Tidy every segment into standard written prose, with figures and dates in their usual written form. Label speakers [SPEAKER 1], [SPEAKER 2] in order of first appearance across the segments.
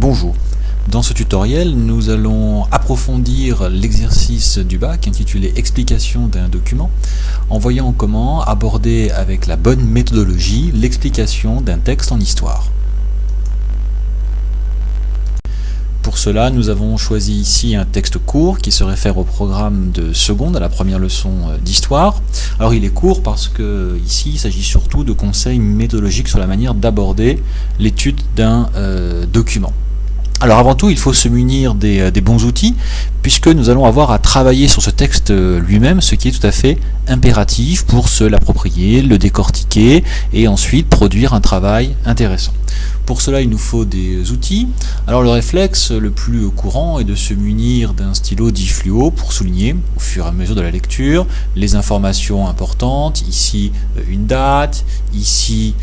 [SPEAKER 1] Bonjour. Dans ce tutoriel, nous allons approfondir l'exercice du bac intitulé Explication d'un document en voyant comment aborder avec la bonne méthodologie l'explication d'un texte en histoire. Pour cela, nous avons choisi ici un texte court qui se réfère au programme de seconde, à la première leçon d'histoire. Alors il est court parce que ici il s'agit surtout de conseils méthodologiques sur la manière d'aborder l'étude d'un document. Alors avant tout, il faut se munir des bons outils, puisque nous allons avoir à travailler sur ce texte lui-même, ce qui est tout à fait impératif pour se l'approprier, le décortiquer et ensuite produire un travail intéressant. Pour cela, il nous faut des outils. Alors le réflexe le plus courant est de se munir d'un stylo dit fluo pour souligner, au fur et à mesure de la lecture, les informations importantes. Ici, une date, ici,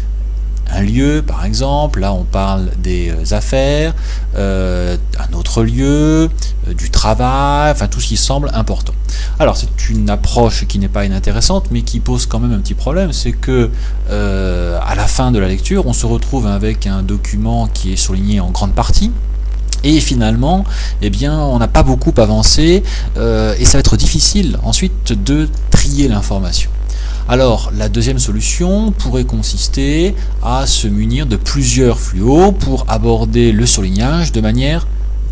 [SPEAKER 1] un lieu par exemple, là on parle des affaires, un autre lieu, du travail, enfin tout ce qui semble important. Alors c'est une approche qui n'est pas inintéressante mais qui pose quand même un petit problème, c'est que à la fin de la lecture on se retrouve avec un document qui est souligné en grande partie. Et finalement, eh bien, on n'a pas beaucoup avancé et ça va être difficile ensuite de trier l'information. Alors, la deuxième solution pourrait consister à se munir de plusieurs fluos pour aborder le surlignage de manière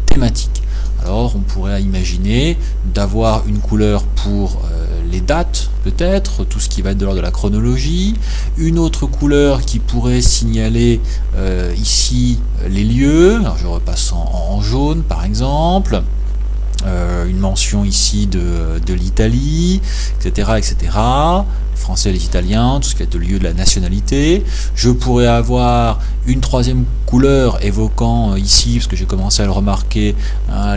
[SPEAKER 1] thématique. Alors, on pourrait imaginer d'avoir une couleur pour les dates, peut-être, tout ce qui va être de l'ordre de la chronologie, une autre couleur qui pourrait signaler ici les lieux, alors je repasse en jaune par exemple, une mention ici de l'Italie, etc., etc., français, les Italiens, tout ce qui est le lieu de la nationalité. Je pourrais avoir une troisième couleur évoquant ici, parce que j'ai commencé à le remarquer,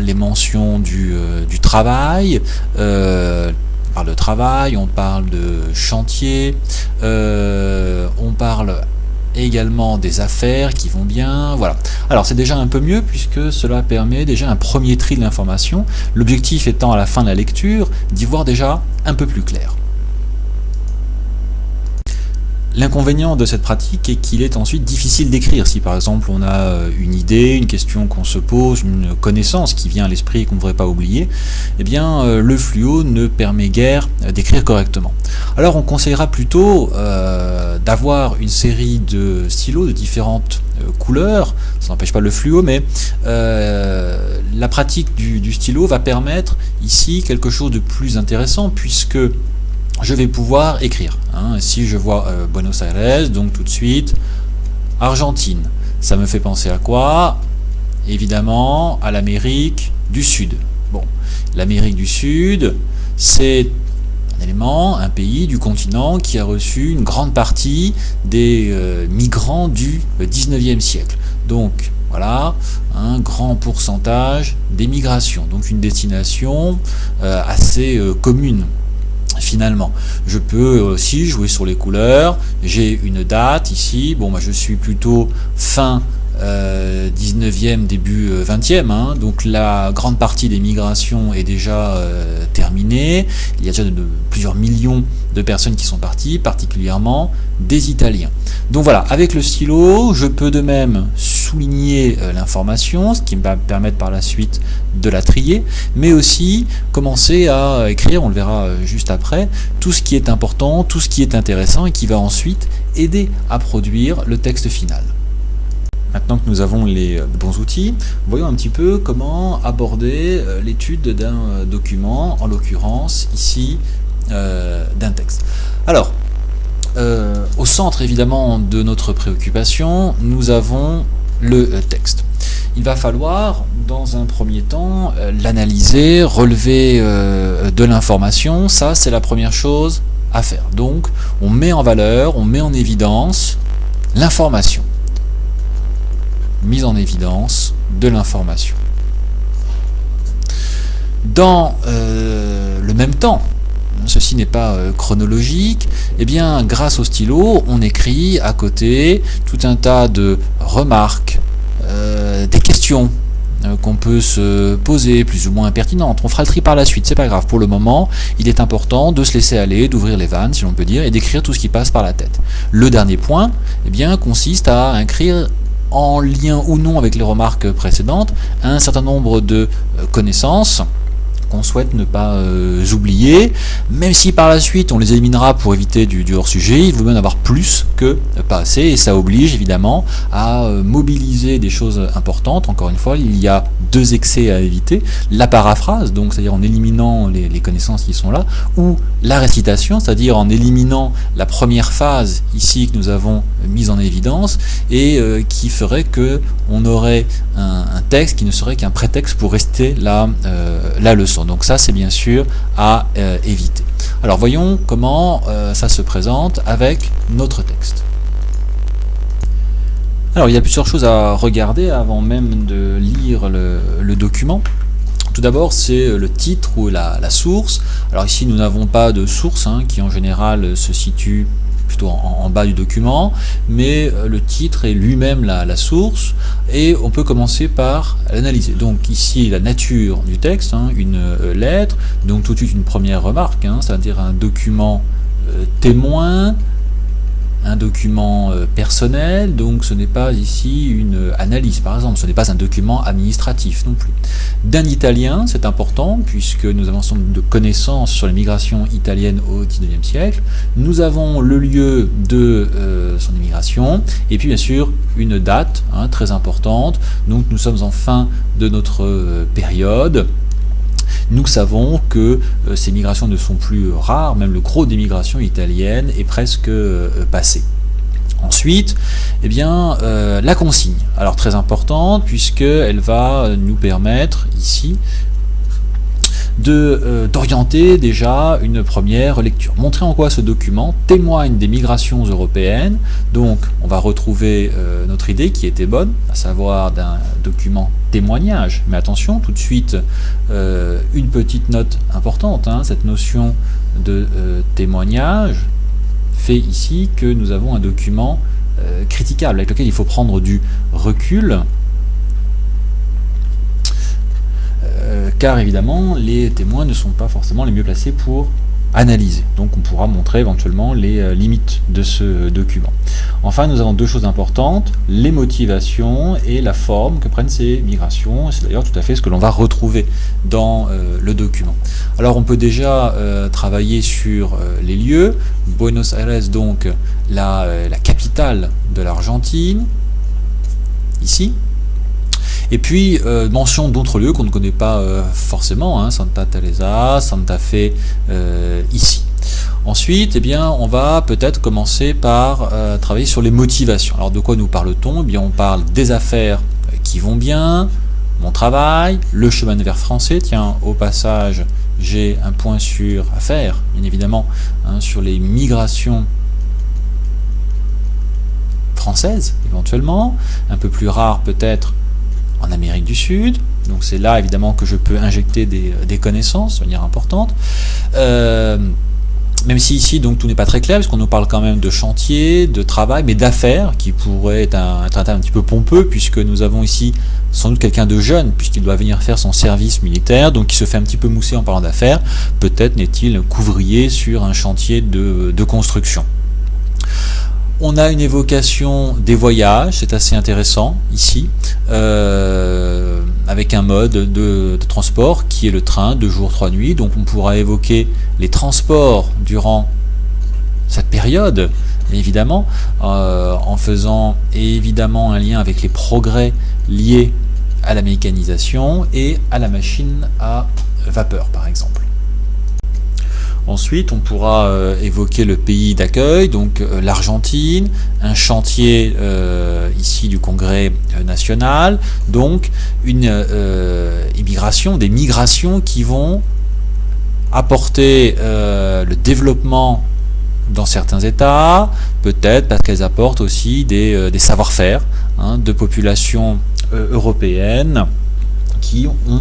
[SPEAKER 1] les mentions du travail. On parle de travail, on parle de chantier, on parle également des affaires qui vont bien, voilà. Alors c'est déjà un peu mieux puisque cela permet déjà un premier tri de l'information, l'objectif étant à la fin de la lecture d'y voir déjà un peu plus clair. L'inconvénient de cette pratique est qu'il est ensuite difficile d'écrire. Si par exemple on a une idée, une question qu'on se pose, une connaissance qui vient à l'esprit et qu'on ne devrait pas oublier, eh bien le fluo ne permet guère d'écrire correctement. Alors on conseillera plutôt d'avoir une série de stylos de différentes couleurs, ça n'empêche pas le fluo, mais la pratique du stylo va permettre ici quelque chose de plus intéressant puisque je vais pouvoir écrire. Si je vois Buenos Aires, donc tout de suite, Argentine. Ça me fait penser à quoi? Évidemment, à l'Amérique du Sud. Bon, l'Amérique du Sud, c'est un élément, un pays du continent qui a reçu une grande partie des migrants du 19e siècle. Donc, voilà, un grand pourcentage d'émigration. Donc, une destination assez commune. Finalement, je peux aussi jouer sur les couleurs. J'ai une date ici. Bon, moi je suis plutôt fin 19e, début 20e. Donc la grande partie des migrations est déjà terminée. Il y a déjà plusieurs millions de personnes qui sont parties, particulièrement des Italiens. Donc voilà, avec le stylo, je peux de même souligner l'information, ce qui va me permettre par la suite de la trier, mais aussi commencer à écrire, on le verra juste après, tout ce qui est important, tout ce qui est intéressant et qui va ensuite aider à produire le texte final. Maintenant que nous avons les bons outils, voyons un petit peu comment aborder l'étude d'un document, en l'occurrence ici d'un texte. Alors, au centre évidemment de notre préoccupation, nous avons le texte. Il va falloir, dans un premier temps, l'analyser, relever de l'information. Ça, c'est la première chose à faire. Donc, on met en valeur, on met en évidence l'information. Mise en évidence de l'information. Dans le même temps, ceci n'est pas chronologique, eh bien grâce au stylo, on écrit à côté tout un tas de remarques, des questions qu'on peut se poser, plus ou moins pertinentes. On fera le tri par la suite, c'est pas grave. Pour le moment, il est important de se laisser aller, d'ouvrir les vannes, si l'on peut dire, et d'écrire tout ce qui passe par la tête. Le dernier point, eh bien, consiste à écrire en lien ou non avec les remarques précédentes, un certain nombre de connaissances qu'on souhaite ne pas oublier, même si par la suite on les éliminera pour éviter du hors-sujet, il vaut mieux en avoir plus que pas assez, et ça oblige évidemment à mobiliser des choses importantes. Encore une fois, il y a deux excès à éviter, la paraphrase, donc c'est-à-dire en éliminant les connaissances qui sont là, ou la récitation, c'est-à-dire en éliminant la première phase ici que nous avons mise en évidence, et qui ferait que on aurait un texte qui ne serait qu'un prétexte pour rester la leçon. Donc ça, c'est bien sûr à éviter. Alors voyons comment ça se présente avec notre texte. Alors il y a plusieurs choses à regarder avant même de lire le document. Tout d'abord, c'est le titre ou la source. Alors ici, nous n'avons pas de source qui en général se situe plutôt en bas du document, mais le titre est lui-même la source, et on peut commencer par l'analyser. Donc ici, la nature du texte, une lettre, donc tout de suite une première remarque, c'est-à-dire un document témoin, un document personnel, donc ce n'est pas ici une analyse par exemple, ce n'est pas un document administratif non plus. D'un italien, c'est important puisque nous avons un certain nombre de connaissances sur les migrations italiennes au XIXe siècle. Nous avons le lieu de son immigration et puis bien sûr une date très importante, donc nous sommes en fin de notre période. Nous savons que ces migrations ne sont plus rares, même le gros des migrations italiennes est presque passé. Ensuite, la consigne. Alors très importante puisqu'elle va nous permettre ici d'orienter déjà une première lecture. Montrer en quoi ce document témoigne des migrations européennes. Donc on va retrouver notre idée qui était bonne, à savoir d'un document témoignage. Mais attention, tout de suite, une petite note importante, cette notion de témoignage fait ici que nous avons un document critiquable, avec lequel il faut prendre du recul, car évidemment les témoins ne sont pas forcément les mieux placés pour analyser. Donc on pourra montrer éventuellement les limites de ce document. Enfin, nous avons deux choses importantes, les motivations et la forme que prennent ces migrations. C'est d'ailleurs tout à fait ce que l'on va retrouver dans le document. Alors on peut déjà travailler sur les lieux. Buenos Aires, donc la capitale de l'Argentine, ici. Et puis, mention d'autres lieux qu'on ne connaît pas forcément, Santa Teresa, Santa Fe, ici. Ensuite, on va peut-être commencer par travailler sur les motivations. Alors, de quoi nous parle-t-on ? On parle des affaires qui vont bien, mon travail, le chemin de fer français. Tiens, au passage, j'ai un point sur affaires, bien évidemment, sur les migrations françaises, éventuellement, un peu plus rare peut-être en Amérique du Sud, donc c'est là évidemment que je peux injecter des connaissances de manière importante, même si ici donc tout n'est pas très clair, parce qu'on nous parle quand même de chantier, de travail, mais d'affaires, qui pourrait être un terme un petit peu pompeux, puisque nous avons ici sans doute quelqu'un de jeune, puisqu'il doit venir faire son service militaire, donc il se fait un petit peu mousser en parlant d'affaires, peut-être n'est-il qu'ouvrier sur un chantier de construction. On a une évocation des voyages, c'est assez intéressant ici, avec un mode de transport qui est le train, 2 jours, 3 nuits. Donc on pourra évoquer les transports durant cette période, évidemment, en faisant évidemment un lien avec les progrès liés à la mécanisation et à la machine à vapeur, par exemple. Ensuite, on pourra évoquer le pays d'accueil, donc l'Argentine, un chantier ici du Congrès national, donc une immigration, des migrations qui vont apporter le développement dans certains États, peut-être parce qu'elles apportent aussi des savoir-faire de populations européennes qui ont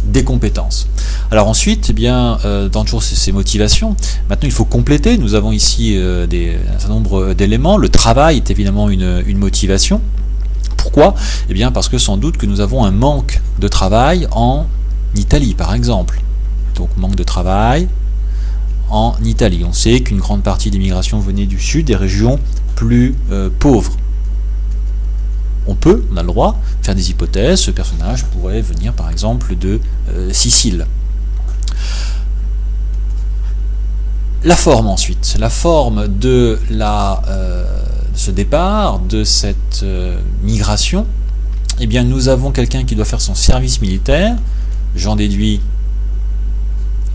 [SPEAKER 1] des compétences. Alors ensuite, dans toujours ces motivations, maintenant il faut compléter. Nous avons ici un certain nombre d'éléments. Le travail est évidemment une motivation. Pourquoi ? Parce que sans doute que nous avons un manque de travail en Italie, par exemple. Donc manque de travail en Italie. On sait qu'une grande partie des migrations venaient du sud, des régions plus pauvres. on a le droit de faire des hypothèses. Ce personnage pourrait venir par exemple de Sicile. La forme ensuite, la forme de ce départ, de cette migration, eh bien nous avons quelqu'un qui doit faire son service militaire. J'en déduis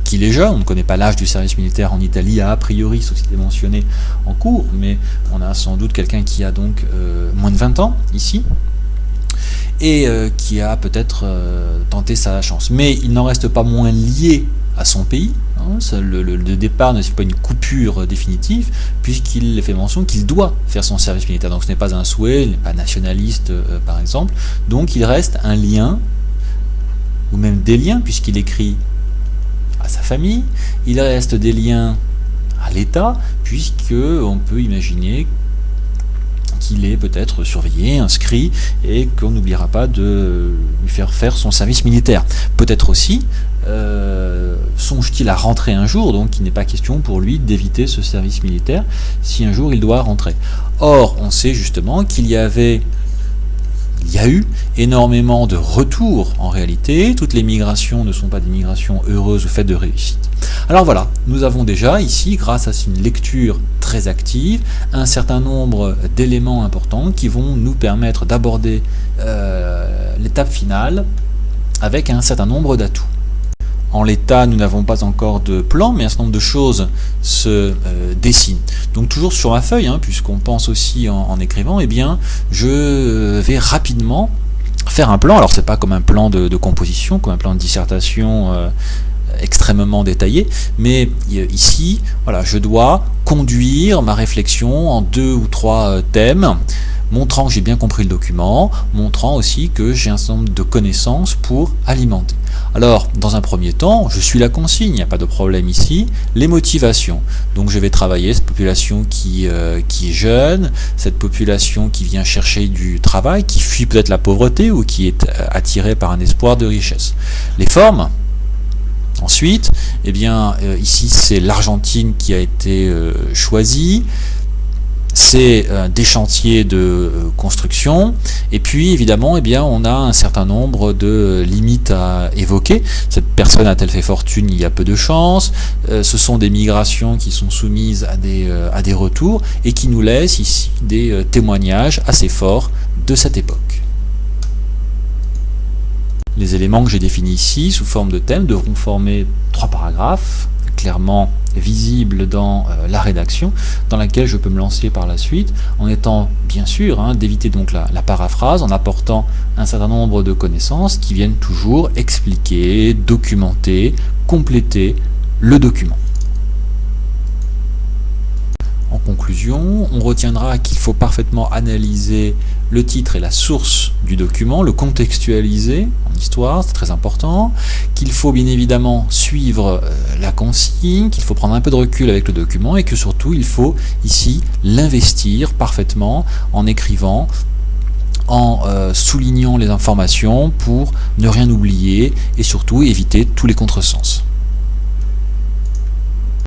[SPEAKER 1] qu'il est jeune, on ne connaît pas l'âge du service militaire en Italie, a priori, sauf s'il est mentionné en cours, mais on a sans doute quelqu'un qui a donc moins de 20 ans ici, et qui a peut-être tenté sa chance. Mais il n'en reste pas moins lié à son pays. Le départ ne fait pas une coupure définitive, puisqu'il fait mention qu'il doit faire son service militaire. Donc ce n'est pas un souhait, il n'est pas nationaliste par exemple. Donc il reste un lien, ou même des liens, puisqu'il écrit à sa famille. Il reste des liens à l'État, puisqu'on peut imaginer qu'il est peut-être surveillé, inscrit, et qu'on n'oubliera pas de lui faire son service militaire. Peut-être aussi songe-t-il à rentrer un jour, donc il n'est pas question pour lui d'éviter ce service militaire si un jour il doit rentrer. Or, on sait justement qu'il y a eu énormément de retours en réalité. Toutes les migrations ne sont pas des migrations heureuses ou faites de réussite. Alors voilà, nous avons déjà ici, grâce à une lecture très active, un certain nombre d'éléments importants qui vont nous permettre d'aborder l'étape finale avec un certain nombre d'atouts. En l'état, nous n'avons pas encore de plan, mais un certain nombre de choses se dessinent. Donc toujours sur ma feuille, puisqu'on pense aussi en écrivant, eh bien, je vais rapidement faire un plan. Alors c'est pas comme un plan de composition, comme un plan de dissertation extrêmement détaillé, mais ici, voilà, je dois conduire ma réflexion en 2 ou 3 thèmes, montrant que j'ai bien compris le document, montrant aussi que j'ai un certain nombre de connaissances pour alimenter. Alors, dans un premier temps, je suis la consigne, il n'y a pas de problème ici, les motivations. Donc je vais travailler cette population qui est jeune, cette population qui vient chercher du travail, qui fuit peut-être la pauvreté ou qui est attirée par un espoir de richesse. Les formes, ensuite, eh bien, ici c'est l'Argentine qui a été choisie. C'est des chantiers de construction, et puis évidemment eh bien, on a un certain nombre de limites à évoquer. Cette personne a-t-elle fait fortune? Il y a peu de chances. Ce sont des migrations qui sont soumises à des retours et qui nous laissent ici des témoignages assez forts de cette époque. Les éléments que j'ai définis ici sous forme de thème devront former 3 paragraphes clairement visible dans la rédaction, dans laquelle je peux me lancer par la suite, en étant bien sûr d'éviter donc la paraphrase, en apportant un certain nombre de connaissances qui viennent toujours expliquer, documenter, compléter le document. En conclusion, on retiendra qu'il faut parfaitement analyser le titre et la source du document, le contextualiser en histoire, c'est très important, qu'il faut bien évidemment suivre la consigne, qu'il faut prendre un peu de recul avec le document et que surtout il faut ici l'investir parfaitement en écrivant, en soulignant les informations pour ne rien oublier et surtout éviter tous les contresens.